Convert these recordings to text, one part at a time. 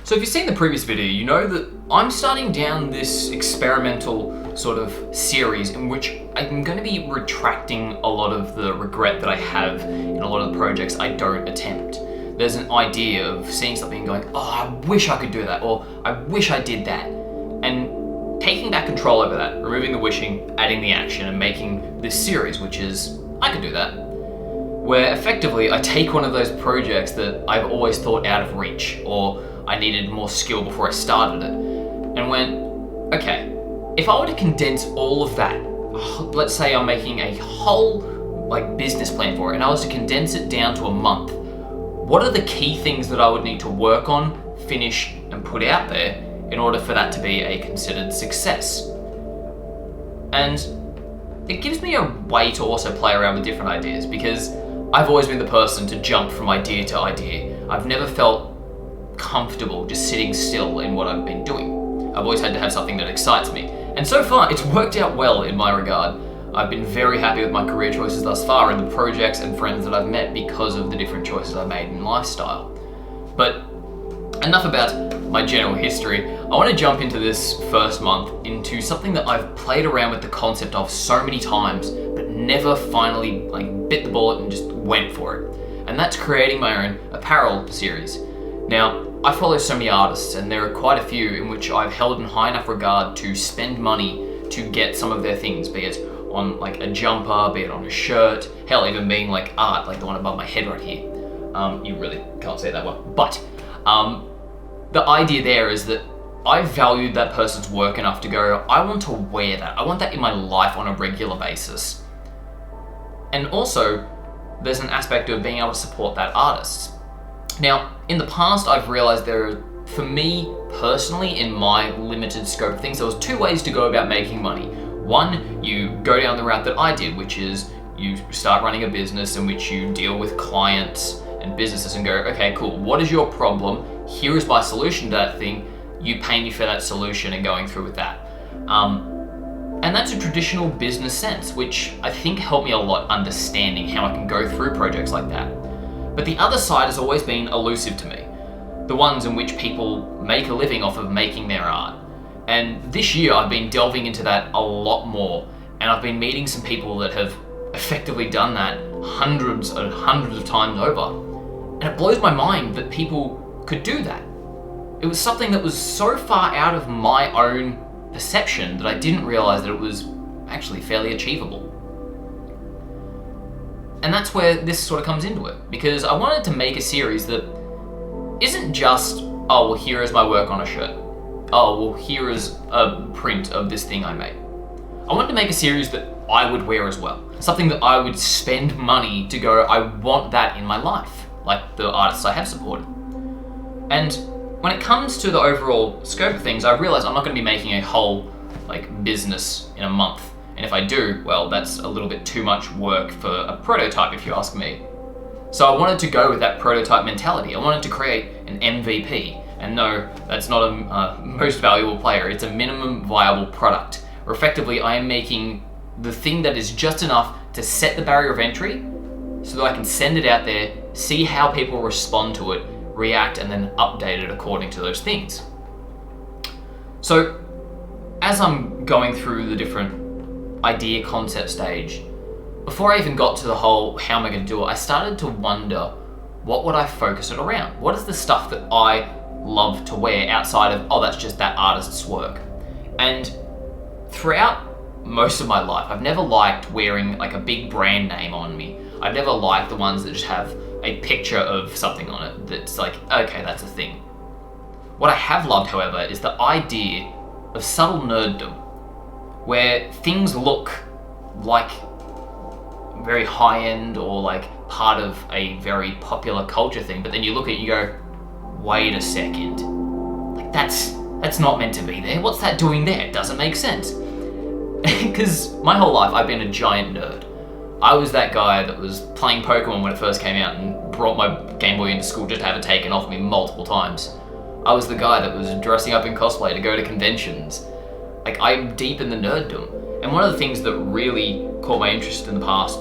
So if you've seen the previous video, you know that I'm starting down this experimental sort of series in which I'm going to be retracting a lot of the regret that I have in a lot of the projects I don't attempt. There's an idea of seeing something and going, oh, I wish I could do that, or I wish I did that. And taking back control over that, removing the wishing, adding the action, and making this series, which is, I could do that. Where effectively I take one of those projects that I've always thought out of reach, or I needed more skill before I started it, and went, okay, if I were to condense all of that, let's say I'm making a whole business plan for it, and I was to condense it down to a month, what are the key things that I would need to work on, finish, and put out there in order for that to be a considered success? And it gives me a way to also play around with different ideas, because I've always been the person to jump from idea to idea. I've never felt comfortable just sitting still in what I've been doing. I've always had to have something that excites me. And so far, it's worked out well in my regard. I've been very happy with my career choices thus far and the projects and friends that I've met because of the different choices I've made in lifestyle. But enough about my general history. I want to jump into this first month into something that I've played around with the concept of so many times, but never finally bit the bullet and just went for it. And that's creating my own apparel series. Now, I follow so many artists, and there are quite a few in which I've held in high enough regard to spend money to get some of their things, be it on a jumper, be it on a shirt, hell, even being art, like the one above my head right here. You really can't say that well. But the idea there is that I valued that person's work enough to go, I want to wear that. I want that in my life on a regular basis. And also, there's an aspect of being able to support that artist. Now, in the past, I've realized for me personally, in my limited scope of things, there was two ways to go about making money. One, you go down the route that I did, which is you start running a business in which you deal with clients and businesses and go, okay, cool, what is your problem? Here is my solution to that thing. You pay me for that solution and going through with that. And that's a traditional business sense, which I think helped me a lot understanding how I can go through projects like that. But the other side has always been elusive to me. The ones in which people make a living off of making their art. And this year I've been delving into that a lot more, and I've been meeting some people that have effectively done that hundreds and hundreds of times over. And it blows my mind that people could do that. It was something that was so far out of my own perception that I didn't realize that it was actually fairly achievable. And that's where this sort of comes into it, because I wanted to make a series that isn't just, oh, well, here is my work on a shirt. Oh, well, here is a print of this thing I made. I wanted to make a series that I would wear as well. Something that I would spend money to go, I want that in my life, like the artists I have supported. And when it comes to the overall scope of things, I realize I'm not going to be making a whole business in a month. And if I do, well, that's a little bit too much work for a prototype, if you ask me. So I wanted to go with that prototype mentality. I wanted to create an MVP. And no, that's not a most valuable player. It's a minimum viable product. Or effectively, I am making the thing that is just enough to set the barrier of entry so that I can send it out there, see how people respond to it, react, and then update it according to those things. So as I'm going through the different idea concept stage, before I even got to the whole how am I going to do it, I started to wonder, what would I focus it around? What is the stuff that I love to wear outside of, oh, that's just that artist's work? And throughout most of my life, I've never liked wearing a big brand name on me. I've never liked the ones that just have a picture of something on it that's okay, that's a thing. What I have loved, however, is the idea of subtle nerddom, where things look like very high-end or part of a very popular culture thing, but then you look at it and you go, wait a second, that's not meant to be there. What's that doing there? It doesn't make sense. Because my whole life I've been a giant nerd. I was that guy that was playing Pokemon when it first came out and brought my Game Boy into school just to have it taken off me multiple times. I was the guy that was dressing up in cosplay to go to conventions. I'm deep in the nerddom. And one of the things that really caught my interest in the past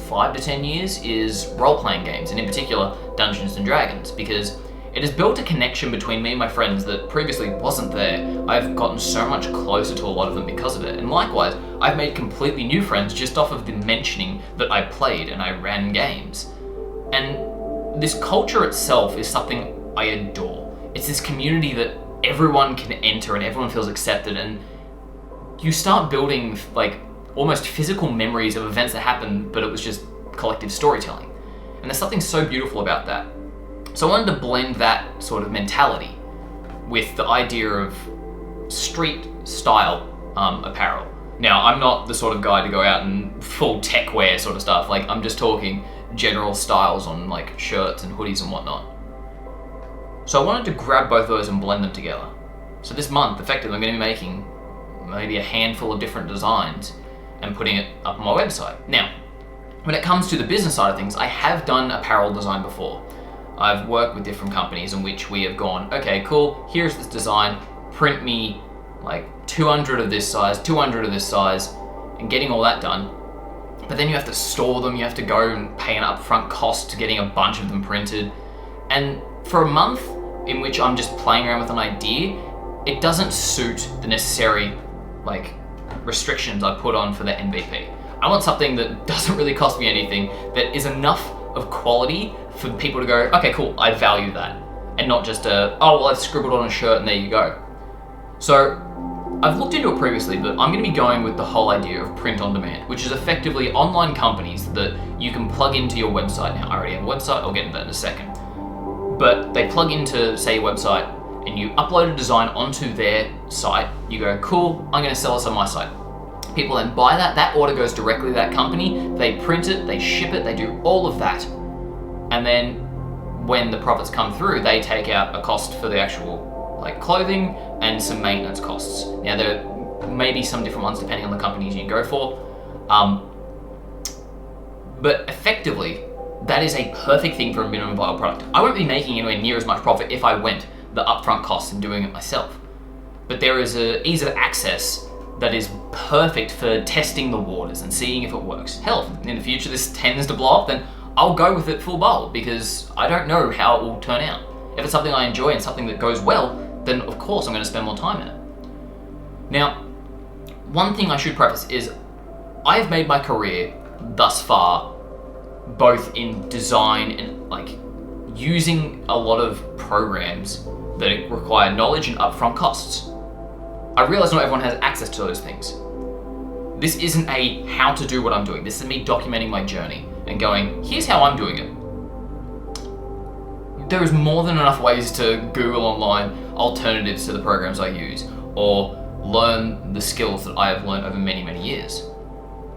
5 to 10 years is role-playing games, and in particular Dungeons and Dragons, because It has built a connection between me and my friends that previously wasn't there. I've gotten so much closer to a lot of them because of it. And likewise, I've made completely new friends just off of the mentioning that I played and I ran games. And this culture itself is something I adore. It's this community that everyone can enter and everyone feels accepted, and you start building like almost physical memories of events that happened, but it was just collective storytelling. And there's something so beautiful about that. So I wanted to blend that sort of mentality with the idea of street style apparel. Now, I'm not the sort of guy to go out and full tech wear sort of stuff. Like, I'm just talking general styles on like shirts and hoodies and whatnot. So I wanted to grab both of those and blend them together. So this month, effectively, I'm going to be making maybe a handful of different designs and putting it up on my website. Now, when it comes to the business side of things, I have done apparel design before. I've worked with different companies in which we have gone, okay, cool, here's this design, print me like 200 of this size, 200 of this size, and getting all that done. But then you have to store them, you have to go and pay an upfront cost to getting a bunch of them printed. And for a month in which I'm just playing around with an idea, it doesn't suit the necessary like restrictions I put on for the MVP. I want something that doesn't really cost me anything, that is enough of quality for people to go, okay, cool, I value that. And not just oh, well, I've scribbled on a shirt and there you go. So I've looked into it previously, but I'm going to be going with the whole idea of print on demand, which is effectively online companies that you can plug into your website. Now, I already have a website, I'll get into that in a second. But they plug into, say, your website, and you upload a design onto their site. You go, cool, I'm going to sell this on my site. People then buy that, that order goes directly to that company, they print it, they ship it, they do all of that. And then when the profits come through, they take out a cost for the actual like clothing and some maintenance costs. Now there may be some different ones depending on the companies you go for. But effectively, that is a perfect thing for a minimum viable product. I won't be making anywhere near as much profit if I went the upfront costs and doing it myself. But there is an ease of access that is perfect for testing the waters and seeing if it works. Hell, in the future this tends to blow up, then I'll go with it full bold because I don't know how it will turn out. If it's something I enjoy and something that goes well, then of course I'm going to spend more time in it. Now, one thing I should preface is I've made my career thus far both in design and like using a lot of programs that require knowledge and upfront costs. I realize not everyone has access to those things. This isn't a how to do what I'm doing. This is me documenting my journey and going, here's how I'm doing it. There is more than enough ways to Google online alternatives to the programs I use or learn the skills that I have learned over many, many years.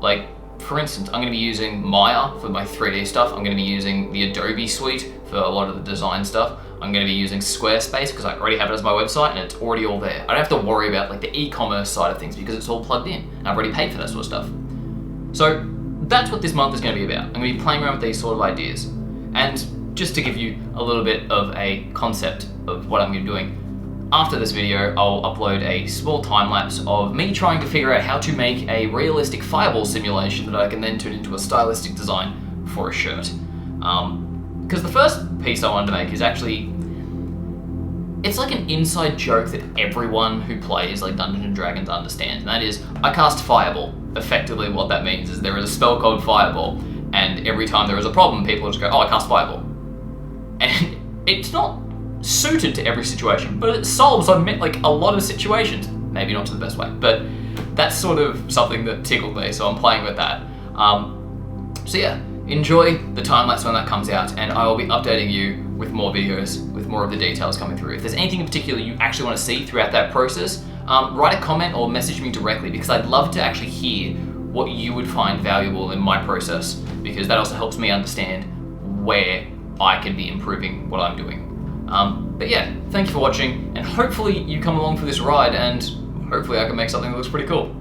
Like, for instance, I'm going to be using Maya for my 3D stuff. I'm going to be using the Adobe suite for a lot of the design stuff. I'm going to be using Squarespace because I already have it as my website and it's already all there. I don't have to worry about like the e-commerce side of things because it's all plugged in. And I've already paid for that sort of stuff. So that's what this month is going to be about. I'm going to be playing around with these sort of ideas. And just to give you a little bit of a concept of what I'm going to be doing, after this video, I'll upload a small time lapse of me trying to figure out how to make a realistic fireball simulation that I can then turn into a stylistic design for a shirt. Because the first piece I wanted to make is actually, it's like an inside joke that everyone who plays like Dungeons and Dragons understands, and that is, I cast Fireball. Effectively what that means is there is a spell called Fireball, and every time there is a problem, people just go, oh, I cast Fireball. And it's not suited to every situation, but it solves like a lot of situations. Maybe not to the best way, but that's sort of something that tickled me, so I'm playing with that. So yeah, enjoy the time lapse when that comes out, and I will be updating you with more videos, with more of the details coming through. If there's anything in particular you actually want to see throughout that process, write a comment or message me directly, because I'd love to actually hear what you would find valuable in my process, because that also helps me understand where I can be improving what I'm doing. But yeah, thank you for watching, and hopefully you come along for this ride, and hopefully I can make something that looks pretty cool.